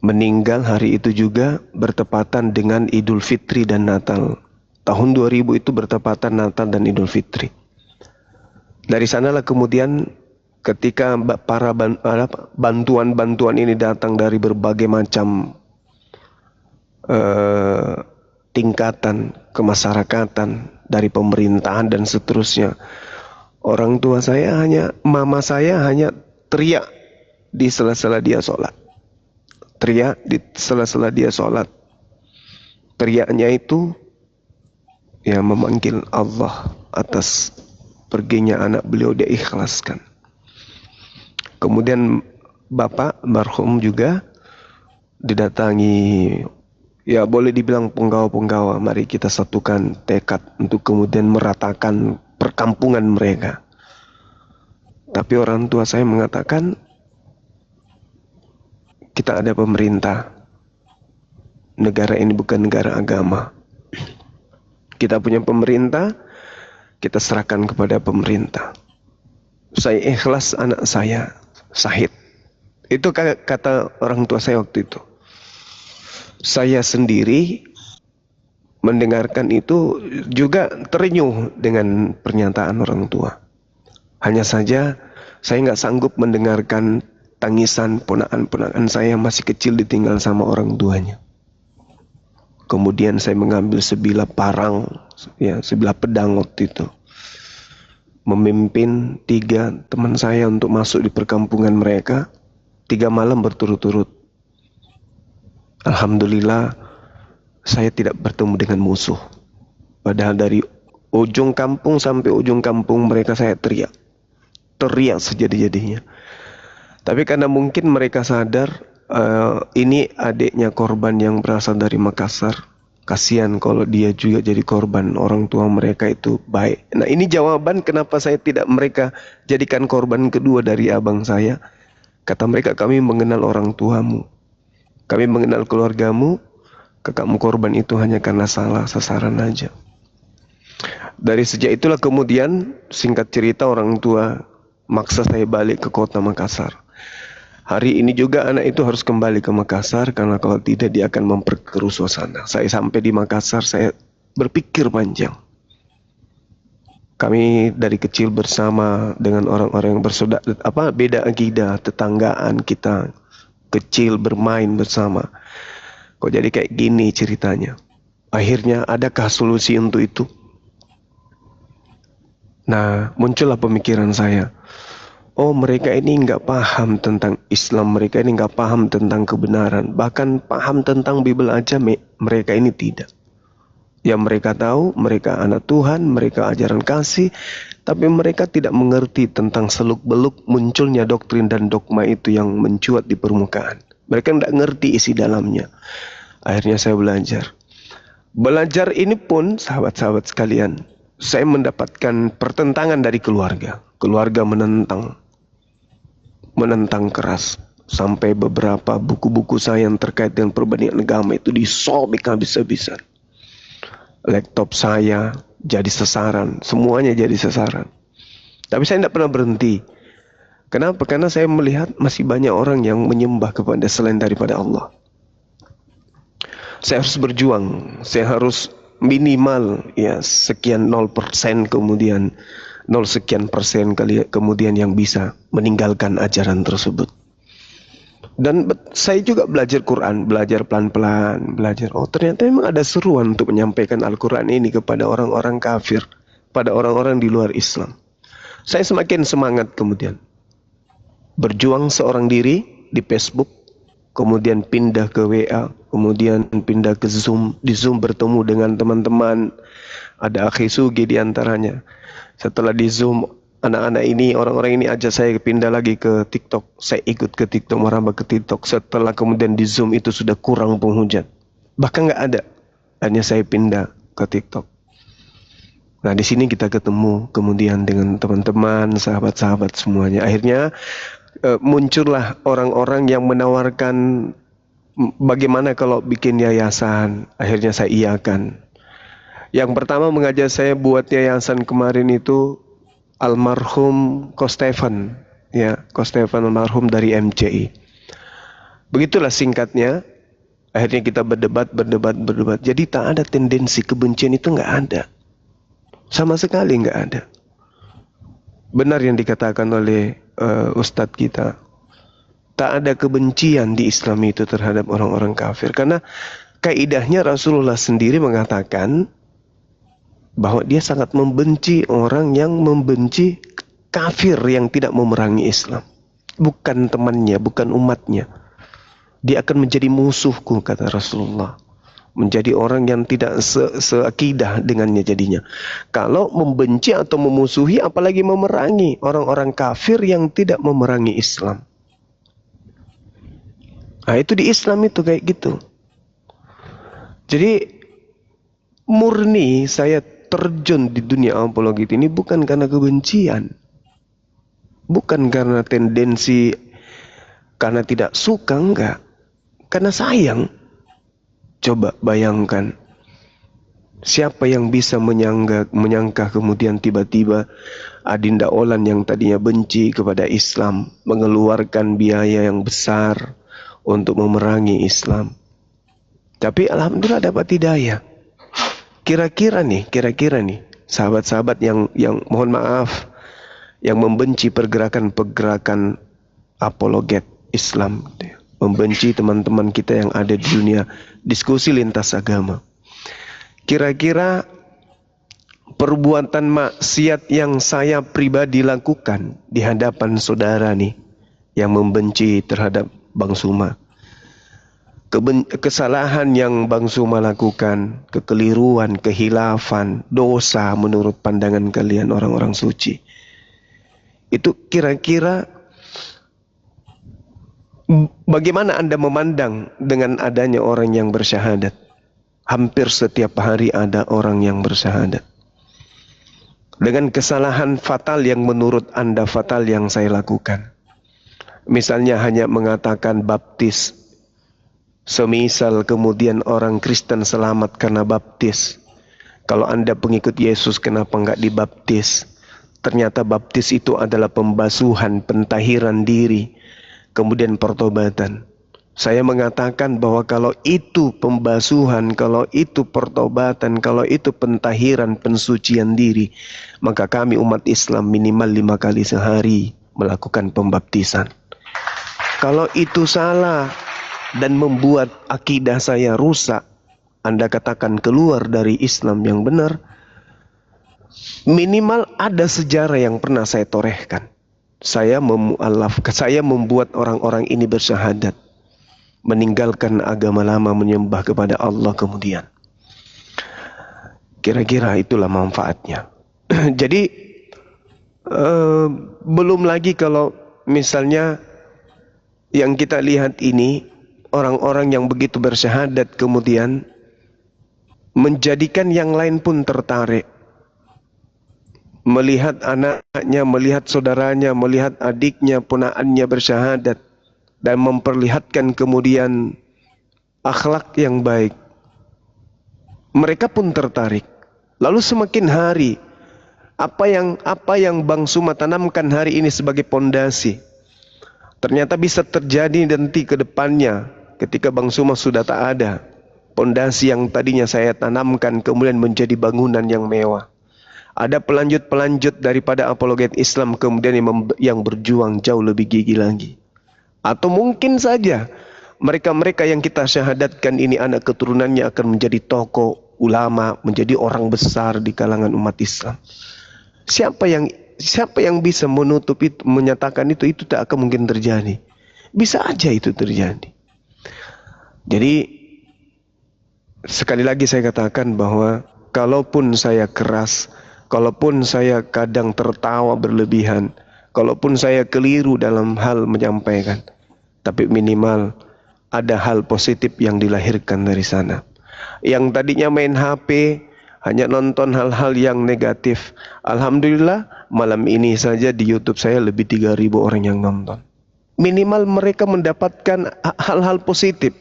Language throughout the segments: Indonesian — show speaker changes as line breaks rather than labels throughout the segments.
meninggal hari itu juga bertepatan dengan Idul Fitri dan Natal. Tahun 2000 itu bertepatan Natal dan Idul Fitri. Dari sanalah kemudian ketika bantuan-bantuan ini datang dari berbagai macam tingkatan kemasyarakatan, dari pemerintahan dan seterusnya. Mama saya hanya teriak di sela-sela dia sholat. Teriak di sela-sela dia sholat. Teriaknya itu ya memanggil Allah atas perginya anak beliau, dia ikhlaskan. Kemudian bapak marhum juga didatangi, ya boleh dibilang penggawa-penggawa. Mari kita satukan tekad untuk kemudian meratakan perkampungan mereka. Tapi orang tua saya mengatakan, kita ada pemerintah. Negara ini bukan negara agama. Kita punya pemerintah, kita serahkan kepada pemerintah. Saya ikhlas anak saya syahid. Itu kata orang tua saya waktu itu. Saya sendiri mendengarkan itu juga terenyuh dengan pernyataan orang tua. Hanya saja saya nggak sanggup mendengarkan tangisan ponakan-ponakan saya yang masih kecil ditinggal sama orang tuanya. Kemudian saya mengambil sebilah parang, ya sebilah pedang waktu itu, memimpin 3 teman saya untuk masuk di perkampungan mereka 3 malam berturut-turut. Alhamdulillah saya tidak bertemu dengan musuh. Padahal dari ujung kampung sampai ujung kampung mereka saya teriak sejadi-jadinya. Tapi karena mungkin mereka sadar ini adiknya korban yang berasal dari Makassar, kasihan kalau dia juga jadi korban, orang tua mereka itu baik. Nah ini jawaban kenapa saya tidak mereka jadikan korban kedua dari abang saya. Kata mereka, kami mengenal orang tuamu, kami mengenal keluargamu, kakakmu korban itu hanya karena salah sasaran aja. Dari sejak itulah kemudian singkat cerita orang tua maksa saya balik ke kota Makassar. Hari ini juga anak itu harus kembali ke Makassar karena kalau tidak dia akan memperkeruh suasana. Saya sampai di Makassar, saya berpikir panjang. Kami dari kecil bersama dengan orang-orang yang beda akidah, tetanggaan kita kecil bermain bersama. Kok jadi kayak gini ceritanya? Akhirnya adakah solusi untuk itu? Nah, muncullah pemikiran saya. Oh, mereka ini nggak paham tentang Islam, mereka ini nggak paham tentang kebenaran, bahkan paham tentang Bible aja mereka ini tidak. Yang mereka tahu, mereka anak Tuhan, mereka ajaran kasih, tapi mereka tidak mengerti tentang seluk-beluk munculnya doktrin dan dogma itu yang mencuat di permukaan. Mereka nggak ngerti isi dalamnya. Akhirnya saya belajar. Belajar ini pun, sahabat-sahabat sekalian, saya mendapatkan pertentangan dari keluarga. Keluarga menentang keras. Sampai beberapa buku-buku saya yang terkait dengan perbandingan agama itu disobek habis-habisan. Laptop saya jadi sasaran, semuanya jadi sasaran. Tapi saya tidak pernah berhenti. Kenapa? Karena saya melihat masih banyak orang yang menyembah kepada selain daripada Allah. Saya harus berjuang, saya harus minimal ya sekian 0%, kemudian 0 sekian persen kemudian yang bisa meninggalkan ajaran tersebut. Dan saya juga belajar Quran, belajar pelan-pelan, belajar. Oh ternyata memang ada seruan untuk menyampaikan Al-Quran ini kepada orang-orang kafir, pada orang-orang di luar Islam. Saya semakin semangat kemudian. Berjuang seorang diri di Facebook, kemudian pindah ke WA, kemudian pindah ke Zoom. Di Zoom bertemu dengan teman-teman, ada Akhi Sugi di antaranya. Setelah di Zoom, anak-anak ini, orang-orang ini ajak saya pindah lagi ke TikTok. Saya ikut ke TikTok, merambah ke TikTok. Setelah kemudian di Zoom itu sudah kurang penghujat, bahkan nggak ada. Hanya saya pindah ke TikTok. Nah di sini kita ketemu kemudian dengan teman-teman, sahabat-sahabat semuanya. Akhirnya muncullah orang-orang yang menawarkan bagaimana kalau bikin yayasan. Akhirnya saya iakan. Yang pertama mengajak saya buat yayasan kemarin itu almarhum Ko Stefan, ya Ko Stefan almarhum dari MCI. Begitulah singkatnya. Akhirnya kita berdebat. Jadi tak ada tendensi kebencian itu, nggak ada. Sama sekali nggak ada. Benar yang dikatakan oleh Ustadz kita. Tak ada kebencian di Islam itu terhadap orang-orang kafir. Karena kaidahnya Rasulullah sendiri mengatakan bahwa dia sangat membenci orang yang membenci kafir yang tidak memerangi Islam. Bukan temannya, bukan umatnya. Dia akan menjadi musuhku, kata Rasulullah. Menjadi orang yang tidak seakidah dengannya jadinya. Kalau membenci atau memusuhi, apalagi memerangi orang-orang kafir yang tidak memerangi Islam. Nah, itu di Islam itu kayak gitu. Jadi murni saya terjun di dunia apologet ini bukan karena kebencian. Bukan karena tendensi, karena tidak suka, enggak. Karena sayang. Coba bayangkan, siapa yang bisa menyangka kemudian tiba-tiba Adinda Olan yang tadinya benci kepada Islam mengeluarkan biaya yang besar untuk memerangi Islam. Tapi alhamdulillah dapat hidayah. Kira-kira nih, sahabat-sahabat yang mohon maaf, yang membenci pergerakan-pergerakan apologet Islam, membenci teman-teman kita yang ada di dunia diskusi lintas agama. Kira-kira perbuatan maksiat yang saya pribadi lakukan di hadapan saudara nih, yang membenci terhadap Bang Suma, kesalahan yang Bang Suma lakukan, kekeliruan, kehilafan, dosa menurut pandangan kalian orang-orang suci, itu kira-kira bagaimana Anda memandang dengan adanya orang yang bersyahadat? Hampir setiap hari ada orang yang bersyahadat. Dengan kesalahan fatal yang menurut Anda fatal yang saya lakukan. Misalnya hanya mengatakan baptis. Semisal kemudian orang Kristen selamat karena baptis. Kalau Anda pengikut Yesus, kenapa enggak dibaptis? Ternyata baptis itu adalah pembasuhan, pentahiran diri, kemudian pertobatan. Saya mengatakan bahwa kalau itu pembasuhan, kalau itu pertobatan, kalau itu pentahiran, pensucian diri, maka kami umat Islam minimal 5 kali sehari melakukan pembaptisan. Kalau itu salah dan membuat akidah saya rusak, Anda katakan keluar dari Islam yang benar, minimal ada sejarah yang pernah saya torehkan. Saya membuat orang-orang ini bersyahadat, meninggalkan agama lama, menyembah kepada Allah kemudian. Kira-kira itulah manfaatnya. Jadi belum lagi kalau misalnya yang kita lihat ini, orang-orang yang begitu bersyahadat kemudian menjadikan yang lain pun tertarik. Melihat anaknya, melihat saudaranya, melihat adiknya, ponakannya bersyahadat. Dan memperlihatkan kemudian akhlak yang baik. Mereka pun tertarik. Lalu semakin hari, apa yang Bang Suma tanamkan hari ini sebagai pondasi, ternyata bisa terjadi nanti ke depannya ketika Bang Suma sudah tak ada. Pondasi yang tadinya saya tanamkan kemudian menjadi bangunan yang mewah. Ada pelanjut-pelanjut daripada apologet Islam kemudian yang berjuang jauh lebih gigih lagi. Atau mungkin saja mereka-mereka yang kita syahadatkan ini anak keturunannya akan menjadi tokoh, ulama, menjadi orang besar di kalangan umat Islam. Siapa yang bisa menutup itu, menyatakan itu tak akan mungkin terjadi. Bisa aja itu terjadi. Jadi sekali lagi saya katakan bahwa kalaupun saya keras, kalaupun saya kadang tertawa berlebihan, kalaupun saya keliru dalam hal menyampaikan, tapi minimal ada hal positif yang dilahirkan dari sana. Yang tadinya main HP, hanya nonton hal-hal yang negatif. Alhamdulillah malam ini saja di YouTube saya lebih 3.000 orang yang nonton. Minimal mereka mendapatkan hal-hal positif.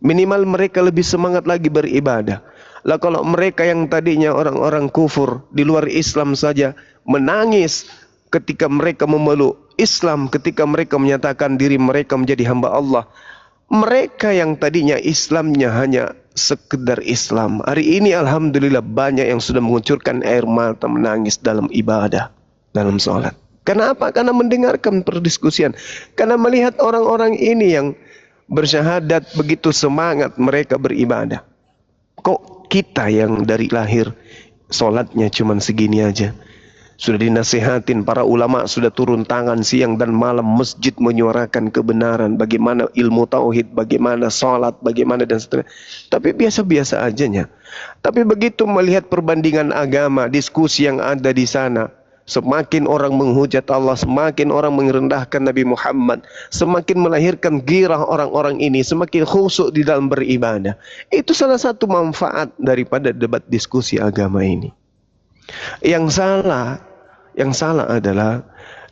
Minimal mereka lebih semangat lagi beribadah. Lah kalau mereka yang tadinya orang-orang kufur di luar Islam saja menangis ketika mereka memeluk Islam, ketika mereka menyatakan diri mereka menjadi hamba Allah, Mereka yang tadinya Islamnya hanya sekedar Islam, hari ini alhamdulillah banyak yang sudah mengucurkan air mata menangis dalam ibadah, dalam sholat. Kenapa? Karena mendengarkan perdiskusian. Karena melihat orang-orang ini yang bersyahadat begitu semangat mereka beribadah. Kok kita yang dari lahir sholatnya cuma segini aja? Sudah dinasihatin, para ulama sudah turun tangan siang dan malam, masjid menyuarakan kebenaran, bagaimana ilmu tauhid, bagaimana sholat, bagaimana dan seterusnya. Tapi biasa-biasa ajanya. Tapi begitu melihat perbandingan agama, diskusi yang ada di sana, semakin orang menghujat Allah, semakin orang merendahkan Nabi Muhammad, semakin melahirkan girah orang-orang ini, semakin khusyuk di dalam beribadah. Itu salah satu manfaat daripada debat diskusi agama ini. Yang salah adalah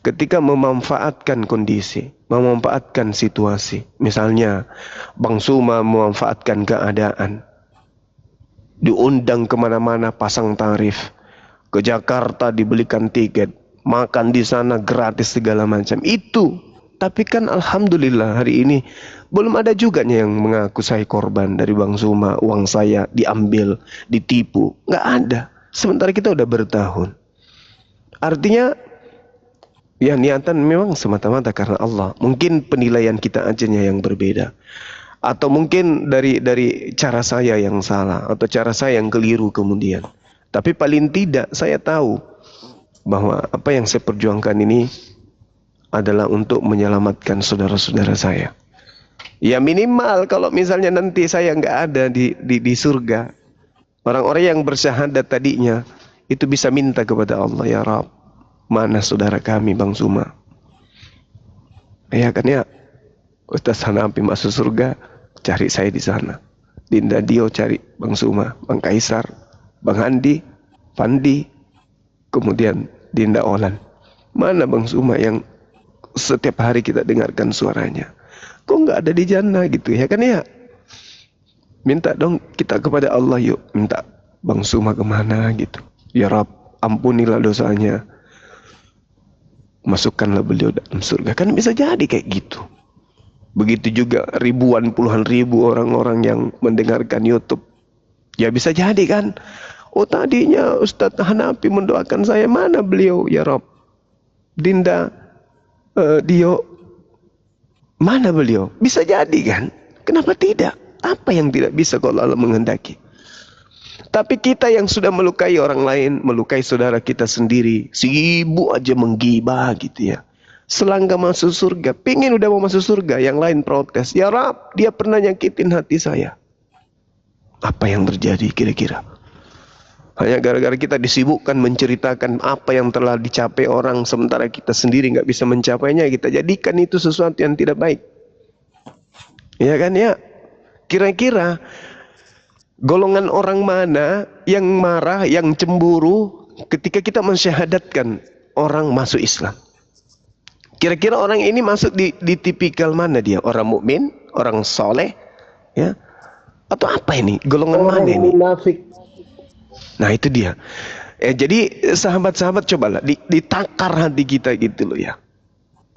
ketika memanfaatkan kondisi, memanfaatkan situasi. Misalnya, Bang Suma memanfaatkan keadaan, diundang kemana-mana pasang tarif, ke Jakarta dibelikan tiket, makan di sana gratis segala macam. Itu, tapi kan alhamdulillah hari ini belum ada juga yang mengaku saya korban dari Bang Suma, uang saya diambil, ditipu. Nggak ada. Sementara kita udah bertahun. Artinya ya niatan memang semata-mata karena Allah. Mungkin penilaian kita ajanya yang berbeda. Atau mungkin dari cara saya yang salah, atau cara saya yang keliru kemudian. Tapi paling tidak saya tahu bahwa apa yang saya perjuangkan ini adalah untuk menyelamatkan saudara-saudara saya. Ya minimal kalau misalnya nanti saya nggak ada di surga, orang-orang yang bersyahadat tadinya itu bisa minta kepada Allah, ya Rabb, mana saudara kami Bang Suma? Ya kan ya, Ustaz Hanafi masuk surga, cari saya di sana. Dinda Dio cari Bang Suma, Bang Kaisar, Bang Handi, Pandi, kemudian Dinda Olan. Mana Bang Suma yang setiap hari kita dengarkan suaranya? Kok nggak ada di jannah gitu ya kan ya? Minta dong kita kepada Allah, yuk minta Bang Suma kemana gitu. Ya Rabb, ampunilah dosanya, masukkanlah beliau dalam surga. Kan bisa jadi kayak gitu. Begitu juga ribuan, puluhan ribu orang-orang yang mendengarkan YouTube. Ya bisa jadi kan. Oh tadinya Ustadz Hanafi mendoakan saya, mana beliau ya Rabb? Dinda Dio, mana beliau? Bisa jadi kan. Kenapa tidak? Apa yang tidak bisa kalau Allah menghendaki? Tapi kita yang sudah melukai orang lain, melukai saudara kita sendiri, sibuk aja menggibah gitu ya. Selangkah masuk surga, pingin udah mau masuk surga, yang lain protes. Ya Rab, dia pernah nyakitin hati saya. Apa yang terjadi kira-kira? Hanya gara-gara kita disibukkan menceritakan apa yang telah dicapai orang, sementara kita sendiri nggak bisa mencapainya, kita jadikan itu sesuatu yang tidak baik. Ya kan ya? Kira-kira golongan orang mana yang marah, yang cemburu ketika kita mensyahadatkan orang masuk Islam? Kira-kira orang ini masuk di tipikal mana dia? Orang mukmin, orang soleh, ya? Atau apa ini? Golongan mana ini?
Munafik.
Nah itu dia. Jadi sahabat-sahabat cobalah ditakar hati kita gitu loh ya.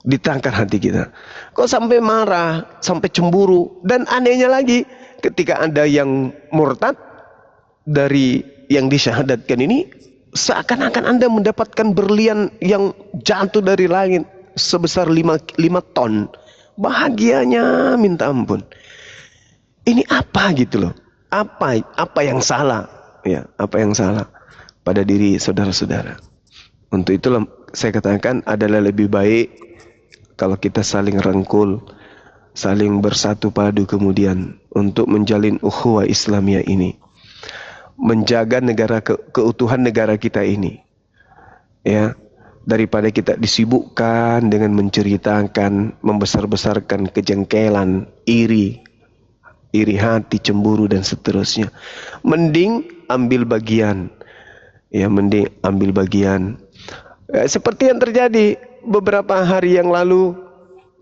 Ditakar hati kita. Kok sampai marah, sampai cemburu. Dan anehnya lagi, ketika ada yang murtad dari yang disyahadatkan ini, seakan-akan Anda mendapatkan berlian yang jatuh dari langit sebesar 5 ton. Bahagianya minta ampun. Ini apa gitu loh? Apa yang salah? Ya, apa yang salah pada diri saudara-saudara? Untuk itulah saya katakan adalah lebih baik kalau kita saling rangkul, saling bersatu padu kemudian untuk menjalin ukhuwah Islamiyah ini, menjaga negara keutuhan negara kita ini, ya, daripada kita disibukkan dengan menceritakan, membesar-besarkan kejengkelan, iri hati, cemburu dan seterusnya. Mending ambil bagian, ya, mending ambil bagian. Seperti yang terjadi beberapa hari yang lalu,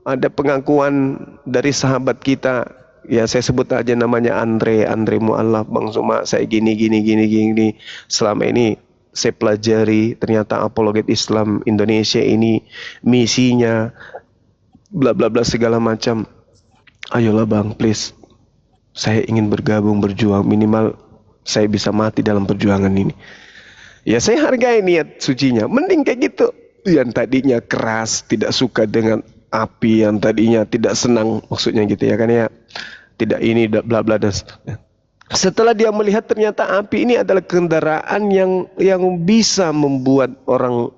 ada pengakuan dari sahabat kita, ya saya sebut aja namanya Andre Mu'allaf, Bang Suma, saya gini. Selama ini saya pelajari, ternyata apologet Islam Indonesia ini misinya bla bla bla segala macam. Ayolah bang, please. Saya ingin bergabung, berjuang. Minimal saya bisa mati dalam perjuangan ini. Ya saya hargai niat sucinya. Mending kayak gitu. Yang tadinya keras, tidak suka dengan api, yang tadinya tidak senang, maksudnya gitu ya kan ya. Tidak ini, bla bla dan seterusnya. Setelah dia melihat ternyata api ini adalah kendaraan yang bisa membuat orang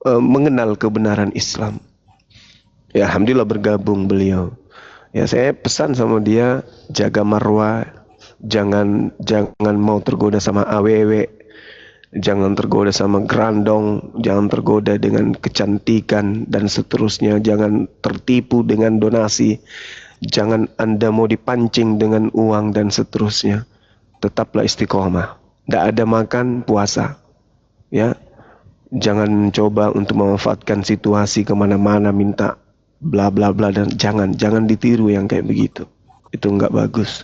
mengenal kebenaran Islam. Ya alhamdulillah bergabung beliau. Ya saya pesan sama dia, jaga marwah, jangan mau tergoda sama awewe, jangan tergoda sama gerandong, jangan tergoda dengan kecantikan dan seterusnya, jangan tertipu dengan donasi, jangan Anda mau dipancing dengan uang dan seterusnya. Tetaplah istiqomah. Tidak ada makan puasa, ya. Jangan coba untuk memanfaatkan situasi kemana-mana minta bla bla bla, dan jangan ditiru yang kayak begitu. Itu nggak bagus.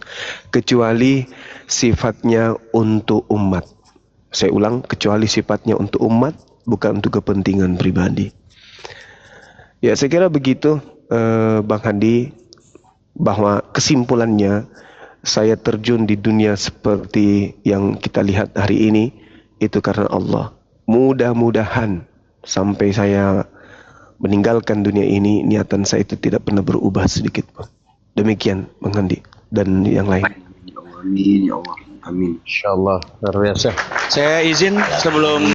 Kecuali sifatnya untuk umat. Saya ulang, kecuali sifatnya untuk umat, bukan untuk kepentingan pribadi. Ya saya kira begitu, Bang Handi, bahwa kesimpulannya saya terjun di dunia seperti yang kita lihat hari ini itu karena Allah. Mudah-mudahan sampai saya meninggalkan dunia ini, niatan saya itu tidak pernah berubah sedikit pun. Demikian Bang Handi dan yang lain.
Amin ya Allah. Amin.
Insyaallah luar biasa. Saya izin sebelum